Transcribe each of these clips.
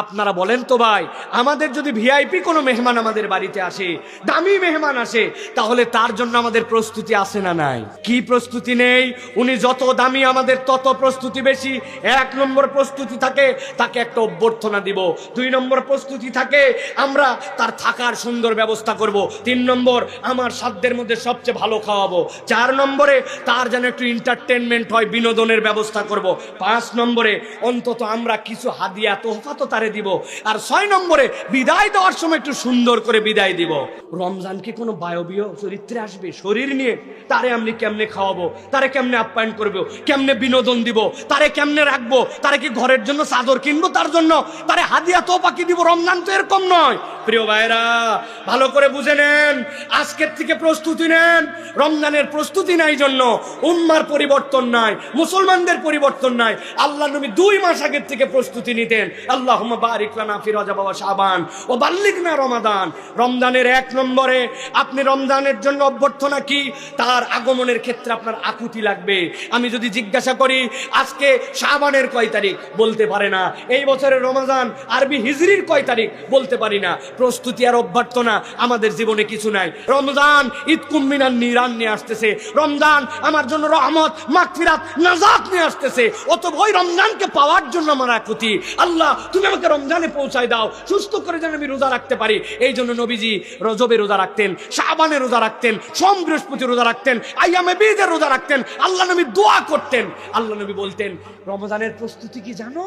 আপনারা বলেন তো ভাই, আমাদের যদি ভিআইপি কোনো মেহমান আমাদের বাড়িতে আসে, দামি মেহমান আসে, তাহলে তার জন্য আমাদের প্রস্তুতি আছে না নাই? কি প্রস্তুতি নেই? উনি যত দামি আমাদের তত প্রস্তুতি বেশি। 1 নম্বর প্রস্তুতি থাকে তাকে একটা অভ্যর্থনা দিব, 2 নম্বর প্রস্তুতি থাকে আমরা তার থাকার সুন্দর ব্যবস্থা করব, 3 নম্বর আমার সাধ্যের মধ্যে সবচেয়ে ভালো খাওয়াবো, 4 নম্বরে তার যেন একটু এন্টারটেনমেন্ট হয়, বিনোদনের ব্যবস্থা করব, 5 নম্বরে অন্তত আমরা কিছু হাদিয়া তোহফা তো তারে দিব, আর 6 নম্বরে বিদায় দেওয়ার সময় একটু সুন্দর করে বিদায় দিব। রমজান কি কোনো বায়বীয় চরিত্রে আসবে? শরীর নিয়ে তারে আমি কেমনে খাওয়াবো, তারে কেমনে আপ্যায়ন করবো, কেমনে বিনোদন দিব, তারে কেমনে রাখবো, তারে কি ঘরের জন্য চাদর কিনবো, তার জন্য তারে হাদিয়া তোহফা কি দিব? রমজান তো এরকম নয়। প্রিয় ভাইরা, ভালো করে বুঝে নেন, আজকের থেকে প্রস্তুতি নেন। রমজানের প্রস্তুতি নাই জন্য উম্মার পরিবর্তন নাই, মুসলমানদের পরিবর্তন নাই। আল্লাহ নবী 2 মাস আগের থেকে প্রস্তুতি নিতেন। আল্লাহুম্মা বারিক লানা ফি রজব ওয়া শাবান ওয়া বাল্লিগনা রমাদান। রমজানের 1 নম্বরে আপনি রমজানের জন্য অভ্যর্থনা কি? তার আগমনের ক্ষেত্রে আপনার আকুতি লাগবে। আমি যদি জিজ্ঞাসা করি আজকে শাবানের কয় তারিখ, বলতে পারে না। এই বছরের রমজান আরবি হিজরির কয় তারিখ, বলতে পারি না। প্রস্তুতি আর অভ্যর্থনা আমাদের জীবনে কিছু নাই। রমজান ঈদকুম মিনান নিরান নিয়ে আসতেছে, রমজান আমার জন্য রহমত, মাগফিরাত, নাজাত নিয়ে আসতেছে। অতএব ওই রমজানকে পাওয়ার জন্য আমার আকুতি। আল্লাহ তুমি আমাকে রমজানে পৌঁছায় দাও, সুস্থ করে যেন আমি রোজা রাখতে পারি। এই জন্য নবীজি রজবে রোজা রাখতেন, শাবানে রোজা রাখতেন, সোম বৃহস্পতি রোজা রাখতেন, আইয়ামে বীজের রোজা রাখতেন। আল্লাহ নবী দোয়া করতেন, আল্লাহ নবী বলতেন রমজানের প্রস্তুতি কি জানো?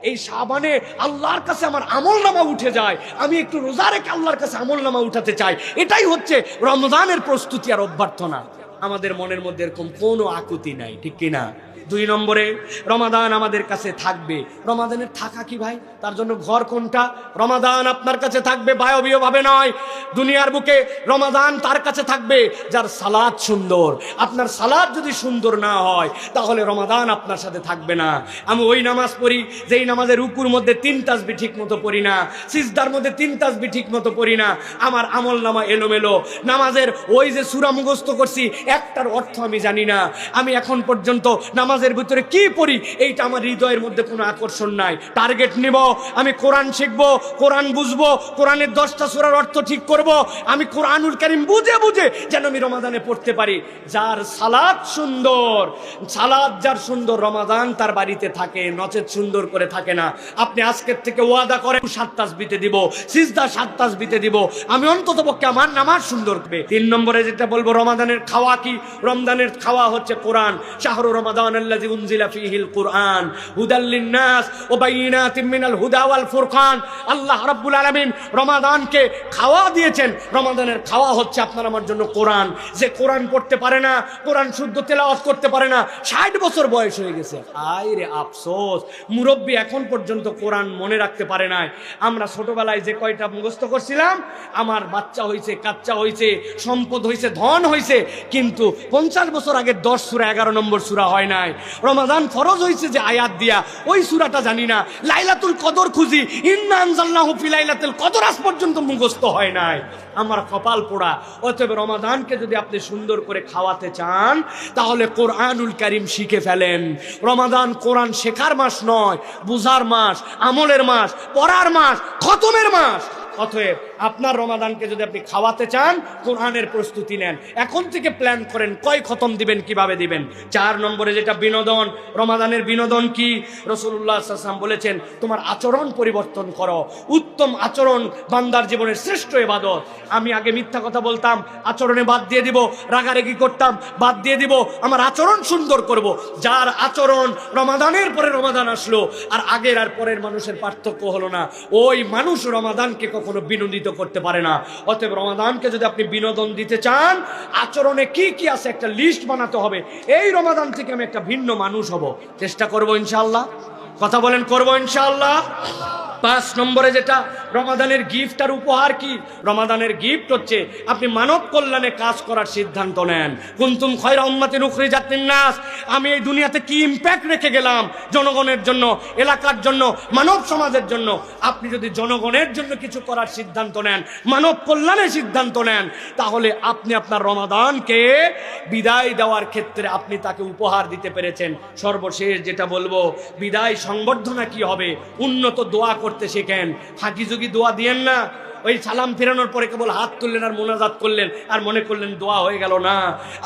এই শাবানে আল্লাহর কাছে আমার আমলনামা উঠে যায়, আমি একটু রোজা রেখে আল্লাহর কাছে আমলনামা উঠাতে চাই। এটাই হচ্ছে রমজানের প্রস্তুতি আর অভ্যর্থনা। আমাদের মনের মধ্যে এরকম কোনো আকুতি নাই, ঠিক কিনা? 2 নম্বরে রমাদান আমাদের কাছে থাকবে। রমাদানের থাকা কি ভাই? তার জন্য ঘর কোনটা? রমাদান আপনার কাছে থাকবে বায়বীয় ভাবে নয়। দুনিয়ার বুকে রমাদান তার কাছে থাকবে যার সালাত সুন্দর। আপনার সালাত যদি সুন্দর না হয় তাহলে রমাদান আপনার সাথে থাকবে না। আমি ওই নামাজ পড়ি যেই নামাজের রুকুর মধ্যে 3 তাসবিহ ঠিক মতো পড়ি না, সিজদার মধ্যে 3 তাসবিহ ঠিক মতো পড়ি না, আমার আমল নামা এলোমেলো। নামাজের ওই যে সূরা মুখস্থ করছি একটার অর্থ আমি জানি না। আমি এখন পর্যন্ত নামাজের ভিতরে কি পড়ি এইটা আমার হৃদয়ের মধ্যে কোনো আকর্ষণ নাই। টার্গেট নিব, আমি কোরআন শিখবো, কোরআন বুঝবো, কোরআনের 10টা সূরার অর্থ ঠিক করব, আমি কোরআনুল কারীম বুঝে বুঝে যেন আমি রমাদানে পড়তে পারি। যার সালাত সুন্দর, সালাত যার সুন্দর, রমাদান তার বাড়িতে থাকে, নচেত সুন্দর করে থাকে না। আপনি আজকের থেকে ওয়াদা করেন 7 তাসবিহতে দিব, সিজদা 7 তাসবিহতে দিব, আমি অন্তত পক্ষে আমার নামাজ সুন্দর করবে। 3 নম্বরে যেটা বলবো, রমাদানের খাওয়া কি? রমজানের খাওয়া হচ্ছে কোরআন। শাহরু রমাদান আল্লাযী উনজিলা ফীহিল কুরআন হুদাল লিন-নাস ওয়া বাইয়িনাতিম মিনাল হুদা ওয়াল ফুরকান। আল্লাহ রাব্বুল আলামিন রমাদানকে খাওয়া দিয়েছেন। রমাদানের খাওয়া হচ্ছে আপনার আমার জন্য কোরআন। যে কোরআন পড়তে পারে না, কোরআন শুদ্ধ তেলাওয়াত করতে পারে না, 60 বছর বয়স হয়ে গেছে, আয় রে আফসোস। মুরব্বী এখন পর্যন্ত কোরআন মনে রাখতে পারে নাই। আমরা ছোটবেলায় যে কয়টা মুখস্থ করছিলাম, আমার বাচ্চা হয়েছে, কাচ্চা হয়েছে, সম্পদ হয়েছে, ধন হয়েছে, কিন্তু 50 বছর আগে 10 সূরা 11 নম্বর সূরা হয় নাই। রমাদান ফরজ হয়েছে যে আয়াত দিয়া, ওই সূরাটা জানি না। লাইলাতুল কদর খুঁজি, ইন্না আনজালনাহু ফি লাইলাতুল কদর আজ পর্যন্ত মুখস্থ হয় নাই। আমার কপাল পোড়া। অতএব রমাদানকে যদি আপনি সুন্দর করে খাওয়াতে চান তাহলে কোরআনুল কারীম শিখে ফেলেন। রমাদান কোরআন শেখার মাস নয়, বুঝার মাস, আমলের মাস, পড়ার মাস, খতমের মাস। অতএব আপনার রমাদানকে যদি আপনি খাওয়াতে চান, কোরআনের প্রস্তুতি নেন, এখন থেকে প্ল্যান করেন কয় খতম দিবেন, কিভাবে দিবেন। 4 নম্বরে যেটা বিনোদন, রমাদানের বিনোদন কি? রাসূলুল্লাহ সাল্লাল্লাহু আলাইহি ওয়াসাল্লাম বলেছেন তোমার আচরণ পরিবর্তন করো। উত্তম আচরণ বান্দার জীবনের শ্রেষ্ঠ ইবাদত। আমি আগে মিথ্যা কথা বলতাম, আচরণে বাদ দিয়ে দিব, রাগারাগি করতাম, বাদ দিয়ে দিব, আমার আচরণ সুন্দর করব। যার আচরণ রমাদানের পরে রমাদান আসলো আর আগের আর পরের মানুষের পার্থক্য হলো না, ওই মানুষ রমাদানকে কখনো বিনোদিত করতে পারে না। অতএব রমাদানকে যদি আপনি বিনোদন দিতে চান, আচরণে কি কি আছে একটা লিস্ট বানাতে হবে। এই রমাদান থেকে আমি একটা ভিন্ন মানুষ হব, চেষ্টা করব ইনশাআল্লাহ। কথা বলেন, করব ইনশাআল্লাহ। 5 নম্বরে যেটা রমাদানের গিফট আর উপহার কি? রমাদানের গিফট হচ্ছে আপনি মানব কল্যাণে কাজ করার সিদ্ধান্ত নেন। কুনতুম খায়রা উম্মাতিন উখরিজাত লিন-নাস, আমি এই দুনিয়াতে কি ইম্প্যাক্ট রেখে গেলাম জনগণের জন্য, এলাকার জন্য, মানব সমাজের জন্য। আপনি যদি জনগণের জন্য কিছু করার সিদ্ধান্ত নেন, মানব কল্যাণের সিদ্ধান্ত নেন, তাহলে আপনি আপনার রমাদানকে বিদায় দেওয়ার ক্ষেত্রে আপনি তাকে উপহার দিতে পেরেছেন। সর্বশেষ যেটা বলবো, বিদায় সংবর্ধনা কি হবে? উন্নত দোয়া করতে শেখেন। ফাঁকি ঝুঁকি দোয়া দিয়েন না। ওই সালাম ফেরানোর পরে কেবল হাত তুললেন আর মোনাজাত করলেন আর মনে করলেন দোয়া হয়ে গেল না।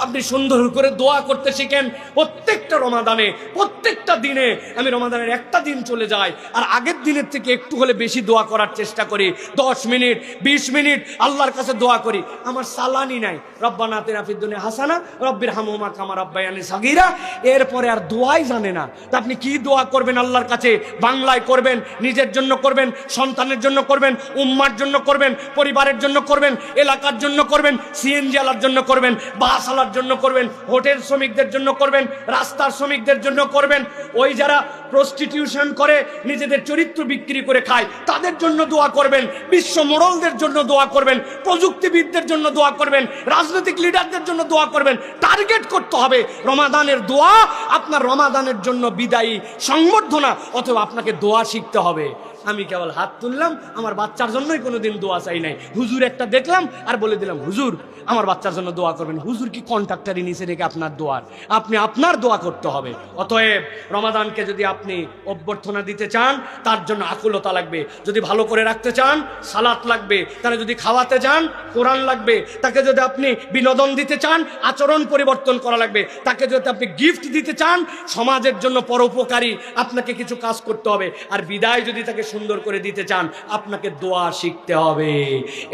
আপনি সুন্দর করে দোয়া করতে শিখেন। প্রত্যেকটা রমাদানে, প্রত্যেকটা দিনে, আমি রমাদানের একটা দিন চলে যাই আর আগের দিনের থেকে একটু হলে বেশি দোয়া করার চেষ্টা করি। 10 মিনিট 20 মিনিট আল্লাহর কাছে দোয়া করি। আমার সালানি নাই, রব্বানা আতিনা ফিদ দুনিয়া হাসানা রব্বির হামহুমা কামা রাব্বায়ানি সাগীরা। এরপরে আর দোয়াই জানে না। তা আপনি কি দোয়া করবেন আল্লাহর কাছে? বাংলায় করবেন, নিজের জন্য করবেন, সন্তানের জন্য করবেন, উম্মার জন্য করবেন, পরিবারের জন্য করবেন, এলাকার জন্য করবেন, সিএনজি আলার জন্য করবেন, বাস আলার জন্য করবেন, হোটেল শ্রমিকদের জন্য করবেন, রাস্তার শ্রমিকদের জন্য করবেন, ওই যারা প্রস্টিটিউশন করে নিজেদের চরিত্র বিক্রি করে খায় তাদের জন্য দোয়া করবেন, বিশ্ব মোড়লদের জন্য দোয়া করবেন, প্রযুক্তিবিদদের জন্য দোয়া করবেন, রাজনৈতিক লিডারদের জন্য দোয়া করবেন। টার্গেট করতে হবে রমাদানের দোয়া আপনার রমাদানের জন্য বিদায়ী সংবর্ধনা, অথবা আপনাকে দোয়া শিখতে হবে। আমি কেবল হাত তুললাম, আমার বাচ্চার জন্যই কোনোদিন দোয়া চাই নাই। হুজুর একটা দেখলাম আর বলে দিলাম, হুজুর আমার বাচ্চার জন্য দোয়া করবেন। হুজুর কি কন্ট্রাক্টারি নিচে রেখে আপনার দোয়ার? আপনি আপনার দোয়া করতে হবে। অতএব রমাদানকে যদি আপনি অভ্যর্থনা দিতে চান, তার জন্য আকুলতা লাগবে। যদি ভালো করে রাখতে চান, সালাত লাগবে। তাহলে যদি খাওয়াতে চান, কোরআন লাগবে। তাকে যদি আপনি বিনোদন দিতে চান, আচরণ পরিবর্তন করা লাগবে। তাকে যদি আপনি গিফট দিতে চান, সমাজের জন্য পরোপকারী আপনাকে কিছু কাজ করতে হবে। আর বিদায় যদি তাকে সুন্দর করে দিতে চান, আপনাকে দোয়া শিখতে হবে।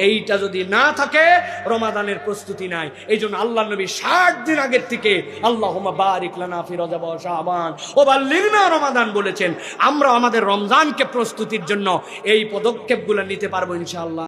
এইটা যদি না থাকে, রমাদানের প্রস্তুতি নাই। এই জন্য আল্লাহ নবী 60 দিন আগের থেকে আল্লাহুম্মা বারিক লানা ফি রজব ওয়া শাবান ওয়া বাল্লিগনা রমাদান বলেছেন। আমরা আমাদের রমজানকে প্রস্তুতির জন্য এই পদক্ষেপগুলো নিতে পারবো ইনশাআল্লাহ।